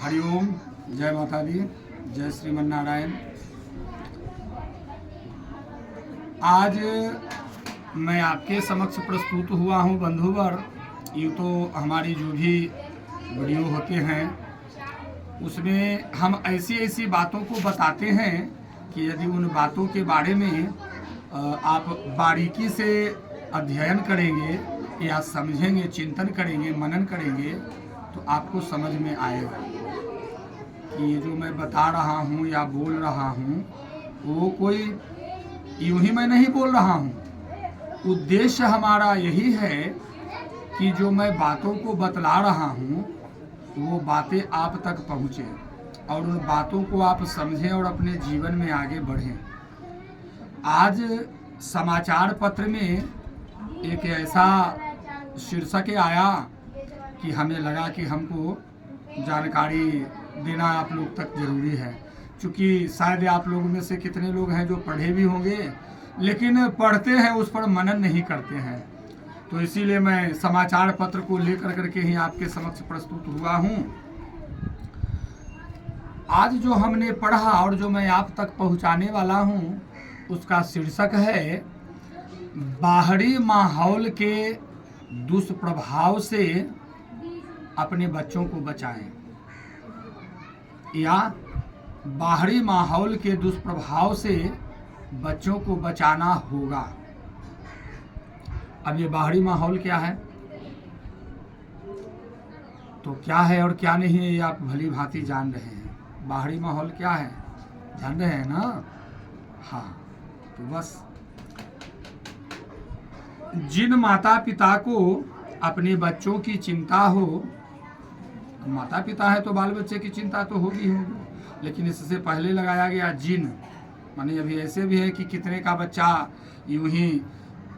हरिओम। जय माता दी, जय श्रीमन नारायण। आज मैं आपके समक्ष प्रस्तुत हुआ हूँ बंधुवर। यूँ तो हमारी जो भी वीडियो होते हैं उसमें हम ऐसी ऐसी बातों को बताते हैं कि यदि उन बातों के बारे में आप बारीकी से अध्ययन करेंगे या समझेंगे, चिंतन करेंगे, मनन करेंगे तो आपको समझ में आएगा कि ये जो मैं बता रहा हूँ या बोल रहा हूँ वो कोई यूं ही मैं नहीं बोल रहा हूँ। उद्देश्य हमारा यही है कि जो मैं बातों को बतला रहा हूँ वो बातें आप तक पहुँचे और उन बातों को आप समझें और अपने जीवन में आगे बढ़ें। आज समाचार पत्र में एक ऐसा शीर्षक आया कि हमें लगा कि हमको जानकारी देना आप लोग तक जरूरी है, क्योंकि शायद आप लोगों में से कितने लोग हैं जो पढ़े भी होंगे लेकिन पढ़ते हैं उस पर मनन नहीं करते हैं। तो इसीलिए मैं समाचार पत्र को लेकर करके ही आपके समक्ष प्रस्तुत हुआ हूँ। आज जो हमने पढ़ा और जो मैं आप तक पहुँचाने वाला हूँ उसका शीर्षक है बाहरी माहौल के दुष्प्रभाव से अपने बच्चों को बचाएं, या बाहरी माहौल के दुष्प्रभाव से बच्चों को बचाना होगा। अब ये बाहरी माहौल क्या है, तो क्या है और क्या नहीं है ये आप भली भांति जान रहे हैं। बाहरी माहौल क्या है जान रहे हैं ना। हाँ, तो बस जिन माता पिता को अपने बच्चों की चिंता हो, माता पिता है तो बाल बच्चे की चिंता तो होगी होगी, लेकिन इससे पहले लगाया गया जिन, माने अभी ऐसे भी है कि कितने का बच्चा यूं ही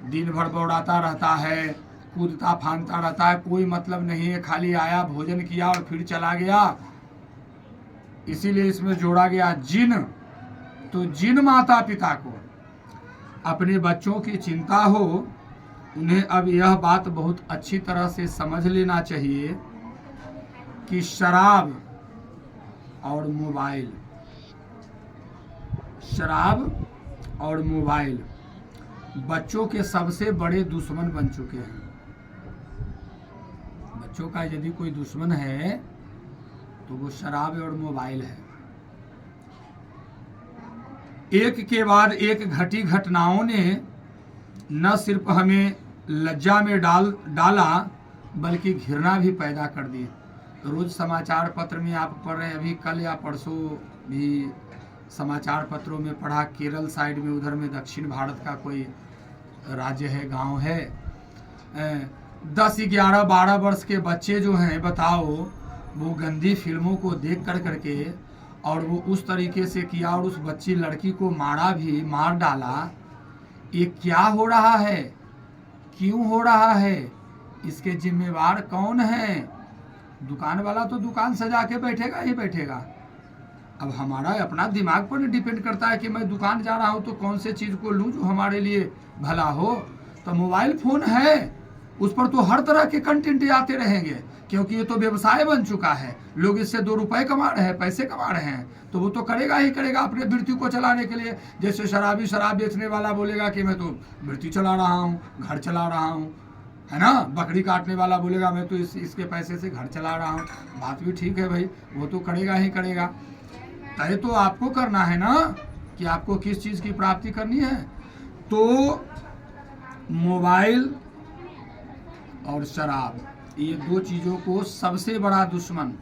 दिन भर दौड़ाता रहता है, कूदता फांदता रहता है, कोई मतलब नहीं है, खाली आया भोजन किया और फिर चला गया। इसीलिए इसमें जोड़ा गया जिन। तो जिन माता पिता को अपने बच्चों की चिंता हो उन्हें अब यह बात बहुत अच्छी तरह से समझ लेना चाहिए कि शराब और मोबाइल बच्चों के सबसे बड़े दुश्मन बन चुके हैं। बच्चों का यदि कोई दुश्मन है तो वो शराब और मोबाइल है। एक के बाद एक घटी घटनाओं ने न सिर्फ हमें लज्जा में डाला बल्कि घृणा भी पैदा कर दी। रोज समाचार पत्र में आप पढ़ रहे हैं, अभी कल या परसों भी समाचार पत्रों में पढ़ा, केरल साइड में उधर में दक्षिण भारत का कोई राज्य है, गांव है, 10, 11, 12 वर्ष के बच्चे जो हैं, बताओ, वो गंदी फिल्मों को देख कर करके और वो उस तरीके से किया और उस बच्ची लड़की को मार डाला। ये क्या हो रहा है, क्यों हो रहा है, इसके जिम्मेवार कौन है? दुकान वाला तो दुकान सजा के बैठेगा ही बैठेगा। अब हमारा अपना दिमाग पर डिपेंड करता है कि मैं दुकान जा रहा हूँ तो कौन से चीज़ को लूँ जो हमारे लिए भला हो। तो मोबाइल फ़ोन है, उस पर तो हर तरह के कंटेंट आते रहेंगे, क्योंकि ये तो व्यवसाय बन चुका है। लोग इससे 2 रुपए कमा रहे हैं, पैसे कमा रहे हैं, तो वो तो करेगा ही करेगा अपने वृत्ति को चलाने के लिए। जैसे शराबी शराब बेचने वाला बोलेगा कि मैं तो वृत्ति चला रहा हूँ, घर चला रहा हूँ, है ना। बकरी काटने वाला बोलेगा मैं तो इसके पैसे से घर चला रहा हूँ। बात भी ठीक है भाई, वो तो करेगा ही करेगा। तय तो आपको करना है ना कि आपको किस चीज़ की प्राप्ति करनी है। तो मोबाइल और शराब, ये 2 चीज़ों को सबसे बड़ा दुश्मन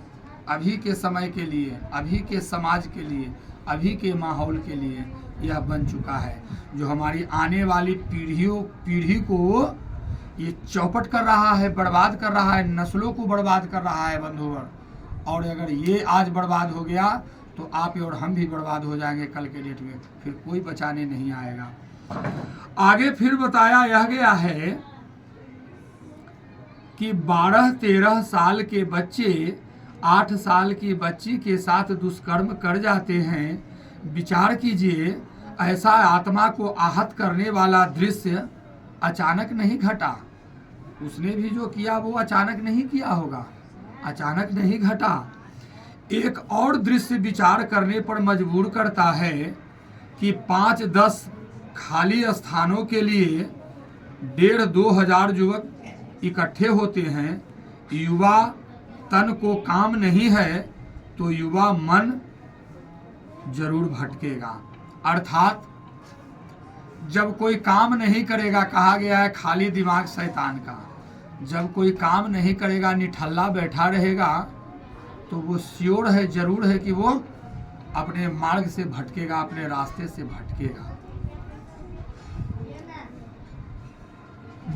अभी के समय के लिए, अभी के समाज के लिए, अभी के माहौल के लिए यह बन चुका है, जो हमारी आने वाली पीढ़ी को ये चौपट कर रहा है, बर्बाद कर रहा है, नस्लों को बर्बाद कर रहा है बंधुवर। और अगर ये आज बर्बाद हो गया तो आप और हम भी बर्बाद हो जाएंगे कल के डेट में, फिर कोई बचाने नहीं आएगा। आगे फिर बताया यह गया है कि 12-13 साल के बच्चे 8 साल की बच्ची के साथ दुष्कर्म कर जाते हैं। विचार कीजिए, ऐसा आत्मा को आहत करने वाला दृश्य अचानक नहीं घटा। उसने भी जो किया वो अचानक नहीं किया होगा, अचानक नहीं घटा। एक और दृश्य विचार करने पर मजबूर करता है कि 5-10 खाली स्थानों के लिए 1,500-2 हजार युवक इकट्ठे होते हैं। युवा तन को काम नहीं है तो युवा मन जरूर भटकेगा। अर्थात जब कोई काम नहीं करेगा, कहा गया है खाली दिमाग शैतान का, जब कोई काम नहीं करेगा, निठल्ला बैठा रहेगा, तो वो श्योर है, जरूर है कि वो अपने मार्ग से भटकेगा, अपने रास्ते से भटकेगा।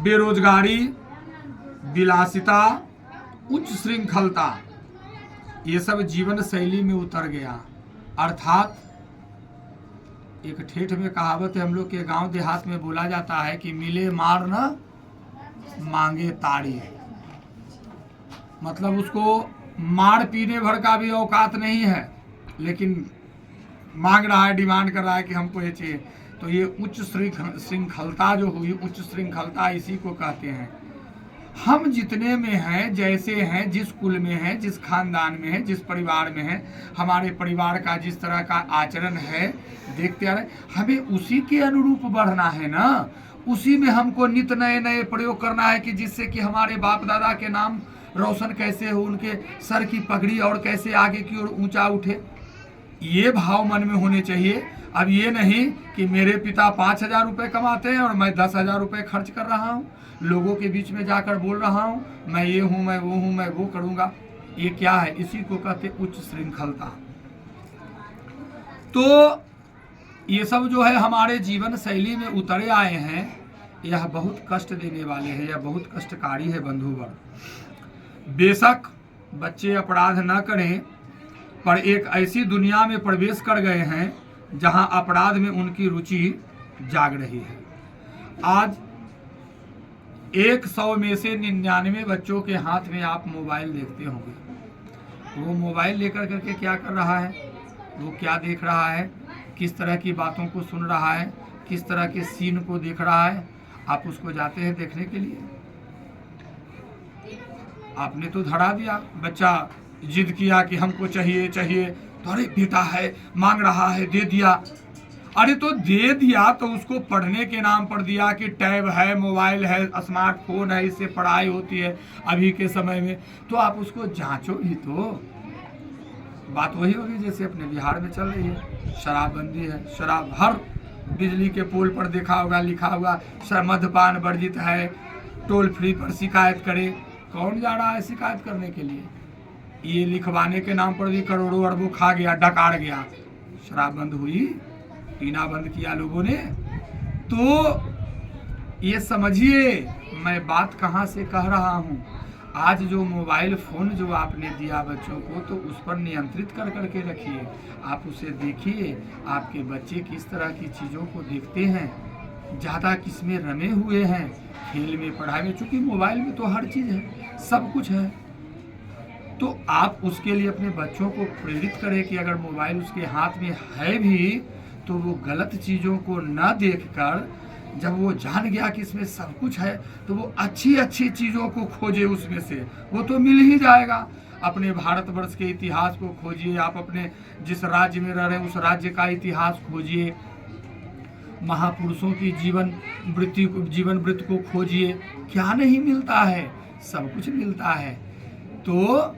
बेरोजगारी, विलासिता, उच्च श्रृंखलता, ये सब जीवन शैली में उतर गया। अर्थात एक ठेठ में कहावत है, हम लोग के गांव देहात में बोला जाता है कि मिले मार न मांगे ताड़ी। मतलब उसको मार पीने भर का भी औकात नहीं है, लेकिन मांग रहा है, डिमांड कर रहा है कि हमको ये चाहिए। तो ये उच्च श्रृंखलता जो हुई, उच्च श्रृंखलता इसी को कहते हैं। हम जितने में हैं, जैसे हैं, जिस कुल में हैं, जिस खानदान में हैं, जिस परिवार में हैं, हमारे परिवार का जिस तरह का आचरण है, देखते आ रहे, हमें उसी के अनुरूप बढ़ना है ना। उसी में हमको नित नए नए प्रयोग करना है कि जिससे कि हमारे बाप दादा के नाम रोशन कैसे हो, उनके सर की पगड़ी और कैसे आगे की ओर ऊंचा उठे, ये भाव मन में होने चाहिए। अब ये नहीं कि मेरे पिता 5,000 रुपये कमाते हैं और मैं 10,000 रुपये खर्च कर रहा हूँ, लोगों के बीच में जाकर बोल रहा हूँ मैं ये हूँ, मैं वो हूँ, मैं वो करूँगा। ये क्या है? इसी को कहते उच्च श्रृंखलता। तो ये सब जो है हमारे जीवन शैली में उतरे आए हैं, यह बहुत कष्ट देने वाले हैं, यह बहुत कष्टकारी है बंधुवर। बेशक बच्चे अपराध न करें, पर एक ऐसी दुनिया में प्रवेश कर गए हैं जहां अपराध में उनकी रुचि जाग रही है। आज 100 में से 99 बच्चों के हाथ में आप मोबाइल देखते होंगे। वो मोबाइल लेकर करके क्या कर रहा है, वो क्या देख रहा है, किस तरह की बातों को सुन रहा है, किस तरह के सीन को देख रहा है। आप उसको जाते हैं देखने के लिए, आपने तो धरा दिया। बच्चा जिद किया कि हमको चाहिए चाहिए, तो अरे बेटा है, मांग रहा है, दे दिया। अरे तो दे दिया तो उसको पढ़ने के नाम पर दिया कि टैब है, मोबाइल है, स्मार्टफोन है, इससे पढ़ाई होती है अभी के समय में, तो आप उसको जांचो भी तो। बात वही होगी जैसे अपने बिहार में चल रही है, शराबबंदी है, शराब हर बिजली के पोल पर देखा होगा, लिखा होगा मद्यपान वर्जित है, टोल फ्री पर शिकायत करे। कौन जा रहा है शिकायत करने के लिए? ये लिखवाने के नाम पर भी करोड़ों अरबों खा गया, डकार गया। शराब बंद हुई, पीना बंद किया लोगों ने। तो ये समझिए मैं बात कहाँ से कह रहा हूँ। आज जो मोबाइल फ़ोन जो आपने दिया बच्चों को, तो उस पर नियंत्रित कर करके रखिए। आप उसे देखिए, आपके बच्चे किस तरह की चीज़ों को देखते हैं, ज़्यादा किस में रमे हुए हैं, खेल में, पढ़ाई में। चूँकि मोबाइल में तो हर चीज़ है, सब कुछ है। तो आप उसके लिए अपने बच्चों को प्रेरित करें कि अगर मोबाइल उसके हाथ में है भी तो वो गलत चीज़ों को न देखकर, जब वो जान गया कि इसमें सब कुछ है, तो वो अच्छी अच्छी चीज़ों को खोजे, उसमें से वो तो मिल ही जाएगा। अपने भारतवर्ष के इतिहास को खोजिए, आप अपने जिस राज्य में रह रहे हैं उस राज्य का इतिहास खोजिए, महापुरुषों की जीवन वृत्ति को खोजिए। क्या नहीं मिलता है? सब कुछ मिलता है। तो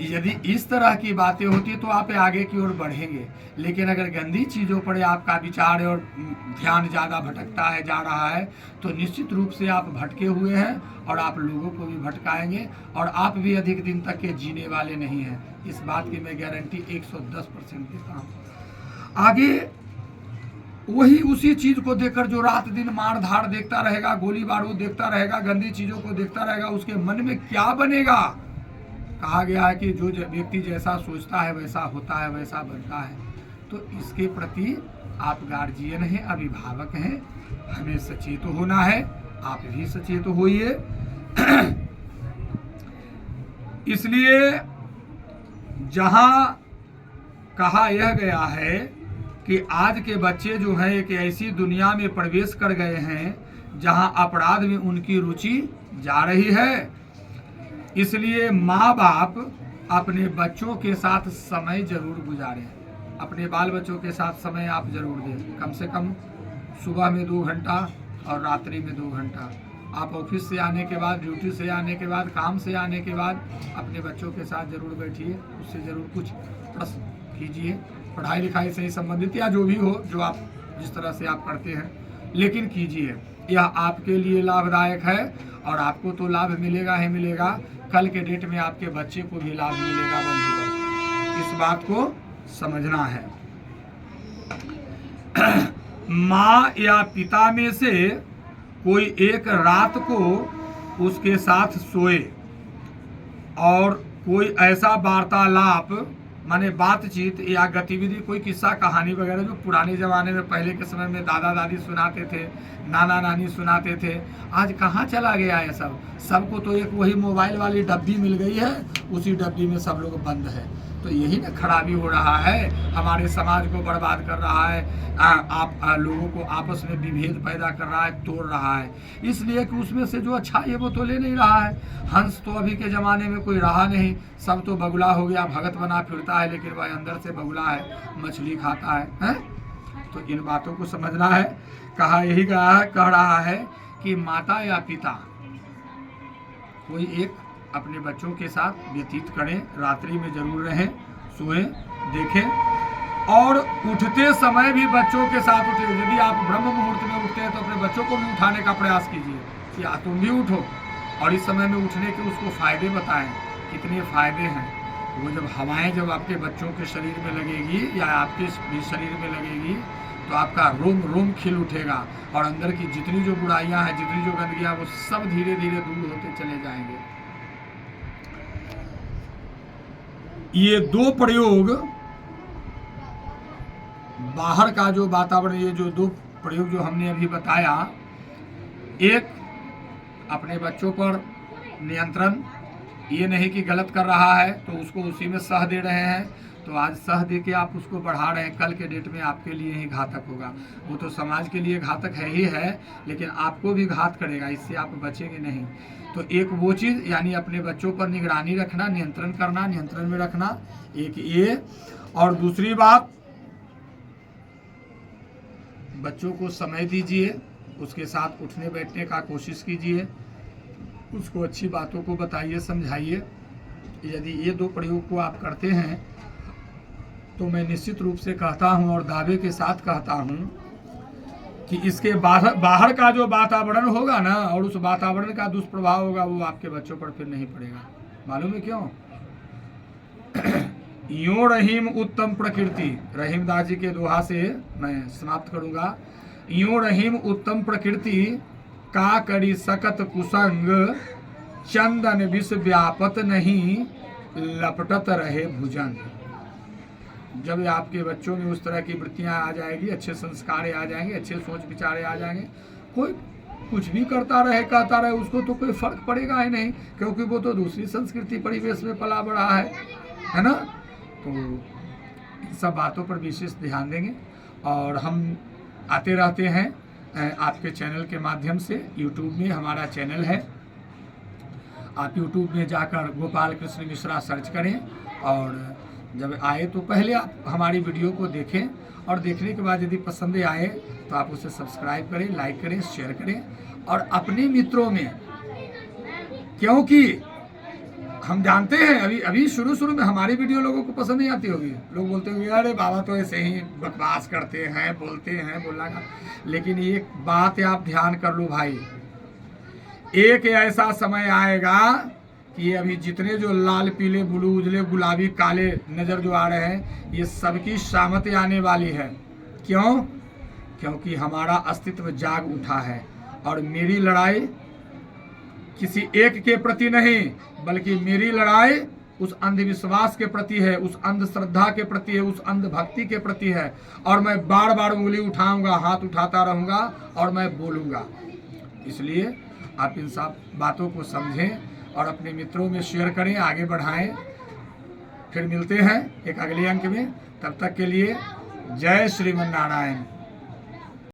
यदि इस तरह की बातें होती तो आप आगे की ओर बढ़ेंगे। लेकिन अगर गंदी चीज़ों पर आपका विचार और ध्यान ज़्यादा भटकता है, जा रहा है, तो निश्चित रूप से आप भटके हुए हैं और आप लोगों को भी भटकाएंगे और आप भी अधिक दिन तक के जीने वाले नहीं हैं। इस बात की मैं गारंटी 110% देता हूँ। आगे वही उसी चीज़ को देखकर जो रात दिन मार धाड़ देखता रहेगा, गोली बारूद देखता रहेगा, गंदी चीज़ों को देखता रहेगा, उसके मन में क्या बनेगा? कहा गया है कि जो व्यक्ति जैसा सोचता है वैसा होता है, वैसा बनता है। तो इसके प्रति आप गार्जियन हैं, अभिभावक हैं, हमें सचेत होना है। आप भी सचेत होइए। इसलिए जहां कहा यह गया है कि आज के बच्चे जो हैं एक ऐसी दुनिया में प्रवेश कर गए हैं जहां अपराध में उनकी रुचि जा रही है। इसलिए माँ बाप अपने बच्चों के साथ समय जरूर गुजारें। अपने बाल बच्चों के साथ समय आप जरूर दें, कम से कम सुबह में 2 घंटा और रात्रि में 2 घंटा। आप ऑफिस से आने के बाद, ड्यूटी से आने के बाद, काम से आने के बाद अपने बच्चों के साथ जरूर बैठिए, उससे जरूर कुछ प्रश्न कीजिए, पढ़ाई लिखाई से ही संबंधित या जो भी हो, जो आप जिस तरह से आप करते हैं, लेकिन कीजिए। यह आपके लिए लाभदायक है और आपको तो लाभ मिलेगा ही मिलेगा, कल के डेट में आपके बच्चे को भी लाभ मिलेगा बंधुगण, इस बात को समझना है। माँ या पिता में से कोई एक रात को उसके साथ सोए और कोई ऐसा वार्तालाप माने बातचीत या गतिविधि, कोई किस्सा कहानी वगैरह जो पुराने ज़माने में पहले के समय में दादा दादी सुनाते थे, नाना नानी सुनाते थे, आज कहाँ चला गया है सब। सबको तो एक वही मोबाइल वाली डब्बी मिल गई है, उसी डब्बी में सब लोग बंद है। तो यही ना खराबी हो रहा है, हमारे समाज को बर्बाद कर रहा है, आप लोगों को आपस में विभेद पैदा कर रहा है, तोड़ रहा है, इसलिए कि उसमें से जो अच्छा है वो तो ले नहीं रहा है। हंस तो अभी के ज़माने में कोई रहा नहीं, सब तो बगुला हो गया, भगत बना फिरता है, लेकिन वह अंदर से बगुला है, मछली खाता है? तो इन बातों को समझना है। कह रहा है कि माता या पिता कोई एक अपने बच्चों के साथ व्यतीत करें, रात्रि में जरूर रहें, सोएं, देखें और उठते समय भी बच्चों के साथ उठे। यदि आप ब्रह्म मुहूर्त में उठते हैं तो अपने बच्चों को भी उठाने का प्रयास कीजिए कि तुम भी उठो, और इस समय में उठने के उसको फायदे बताएं, कितने फायदे हैं। वो जब हवाएं जब आपके बच्चों के शरीर में लगेगी या आपके भी शरीर में लगेगी तो आपका रोम रोम खिल उठेगा और अंदर की जितनी जो बुराइयां हैं, जितनी जो गंदगियां, वो सब धीरे धीरे दूर होते चले जाएंगे। ये 2 प्रयोग, बाहर का जो वातावरण, ये जो 2 प्रयोग जो हमने अभी बताया, एक अपने बच्चों पर नियंत्रण, ये नहीं कि गलत कर रहा है तो उसको उसी में सह दे रहे हैं, तो आज सह दे के आप उसको बढ़ा रहे हैं, कल के डेट में आपके लिए ही घातक होगा। वो तो समाज के लिए घातक है ही है, लेकिन आपको भी घात करेगा, इससे आप बचेंगे नहीं। तो एक वो चीज़, यानी अपने बच्चों पर निगरानी रखना, नियंत्रण करना, नियंत्रण में रखना, एक ये। और दूसरी बात, बच्चों को समय दीजिए, उसके साथ उठने बैठने का कोशिश कीजिए, उसको अच्छी बातों को बताइए, समझाइए। यदि ये 2 प्रयोग को आप करते हैं तो मैं निश्चित रूप से कहता हूं और दावे के साथ कहता हूं कि इसके बाहर का जो वातावरण होगा ना, और उस वातावरण का दुष्प्रभाव होगा, वो आपके बच्चों पर फिर नहीं पड़ेगा। मालूम है क्यों? यूं रहीम उत्तम प्रकृति, रहीमदास जी के दोहा से मैं समाप्त करूंगा। यूं रहीम उत्तम प्रकृति का करी सकत कुसंग, चंदन विष व्यापत नहीं, लपटत रहे भुजंग। जब आपके बच्चों में उस तरह की वृत्तियां आ जाएगी, अच्छे संस्कार आ जाएंगे, अच्छे सोच विचारे आ जाएंगे, कोई कुछ भी करता रहे, कहता रहे, उसको तो कोई फर्क पड़ेगा ही नहीं, क्योंकि वो तो दूसरी संस्कृति परिवेश में पला बढ़ा है ना। तो इन सब बातों पर विशेष ध्यान देंगे और हम आते रहते हैं आपके चैनल के माध्यम से। यूट्यूब में हमारा चैनल है, आप यूट्यूब में जाकर गोपाल कृष्ण मिश्रा सर्च करें और जब आए तो पहले आप हमारी वीडियो को देखें और देखने के बाद यदि पसंद आए तो आप उसे सब्सक्राइब करें, लाइक करें, शेयर करें और अपने मित्रों में, क्योंकि हम जानते हैं अभी शुरू में हमारी वीडियो लोगों को पसंद नहीं आती होगी, लोग बोलते होंगे अरे बाबा तो ऐसे ही बकवास करते हैं, बोलते हैं, बोलना का। लेकिन एक बात आप ध्यान कर लो भाई, एक ऐसा समय आएगा कि अभी जितने जो लाल पीले ब्लू उजले गुलाबी काले नज़र जो आ रहे हैं, ये सबकी शामत आने वाली है। क्यों? क्योंकि हमारा अस्तित्व जाग उठा है और मेरी लड़ाई किसी एक के प्रति नहीं, बल्कि मेरी लड़ाई उस अंधविश्वास के प्रति है, उस अंधश्रद्धा के प्रति है, उस अंधभक्ति के प्रति है। और मैं बार बार उंगली उठाऊंगा, हाथ उठाता रहूंगा और मैं बोलूंगा। इसलिए आप इन सब बातों को समझें और अपने मित्रों में शेयर करें, आगे बढ़ाएं। फिर मिलते हैं एक अगले अंक में, तब तक के लिए जय श्रीमन नारायण।